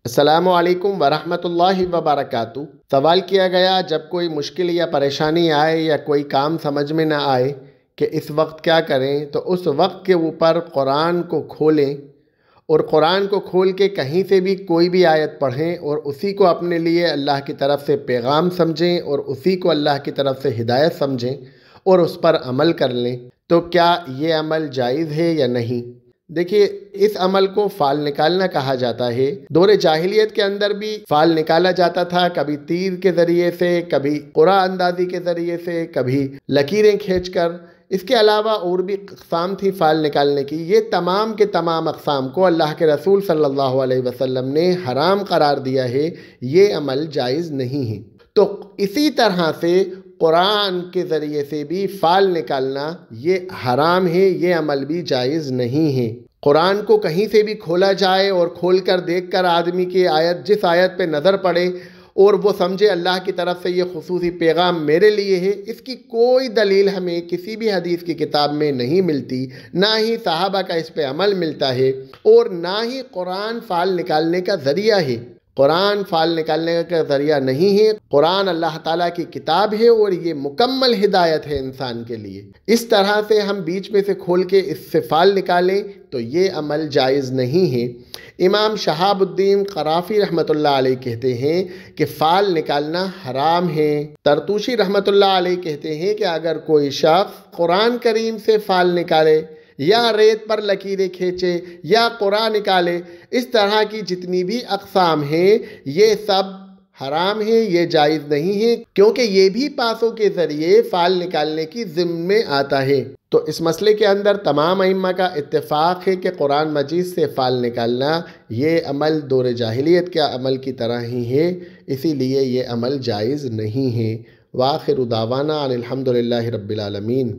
अस्सलामु अलैकुम वरहमतुल्लाहि वबरकातुहू। सवाल किया गया, जब कोई मुश्किल या परेशानी आए या कोई काम समझ में ना आए कि इस वक्त क्या करें, तो उस वक्त के ऊपर कुरान को खोलें और कुरान को खोल के कहीं से भी कोई भी आयत पढ़ें और उसी को अपने लिए अल्लाह की तरफ से पैगाम समझें और उसी को अल्लाह की तरफ से हिदायत समझें और उस पर अमल कर लें। तो क्या ये अमल जायज़ है या नहीं? देखिए, इस अमल को फ़ाल निकालना कहा जाता है। दौरे जाहिलियत के अंदर भी फ़ाल निकाला जाता था, कभी तीर के ज़रिए से, कभी क़ुरा अंदाज़ी के ज़रिए से, कभी लकीरें खींचकर। इसके अलावा और भी अक़साम थी फ़ाल निकालने की। ये तमाम के तमाम अक़साम को अल्लाह के रसूल सल्लल्लाहु अलैहि वसल्लम ने हराम करार दिया है। ये अमल जायज़ नहीं है। तो इसी तरह से कुरान के ज़रिए से भी फ़ाल निकालना ये हराम है, ये अमल भी जायज़ नहीं है। कुरान को कहीं से भी खोला जाए और खोल कर देख कर आदमी की आयत, जिस आयत पे नज़र पड़े और वो समझे अल्लाह की तरफ से ये खुसूसी पैगाम मेरे लिए है, इसकी कोई दलील हमें किसी भी हदीस की किताब में नहीं मिलती। ना ही सहाबा का इस पे अमल मिलता है और ना ही कुरान फ़ाल निकालने का ज़रिया है। कुरान फ़ाल निकालने का ज़रिया नहीं है। कुरान अल्लाह ताला की किताब है और ये मुकम्मल हिदायत है इंसान के लिए। इस तरह से हम बीच में से खोल के इससे फ़ाल निकालें तो ये अमल जायज़ नहीं है। इमाम शहाबुद्दीन क़राफ़ी रहमतुल्लाह अलैह कहते हैं कि फ़ाल निकालना हराम है। तरतूशी रहमतुल्लाह अलैह कहते हैं कि अगर कोई शख्स कुरान करीम से फ़ाल निकाले या रेत पर लकीरें खींचे या कुरान निकाले, इस तरह की जितनी भी अक़साम हैं ये सब हराम है, ये जायज़ नहीं है, क्योंकि ये भी पासों के ज़रिए फ़ाल निकालने की ज़िम्मे में आता है। तो इस मसले के अंदर तमाम अइम्मा का इत्तेफ़ाक़ है कि कुरान मजीद से फ़ाल निकालना ये अमल दौर जाहिलियत के अमल की तरह ही है, इसीलिए ये अमल जायज़ नहीं है। व आखिरु दावाना अनिल हम्दुलिल्लाहि रब्बिल आलमीन।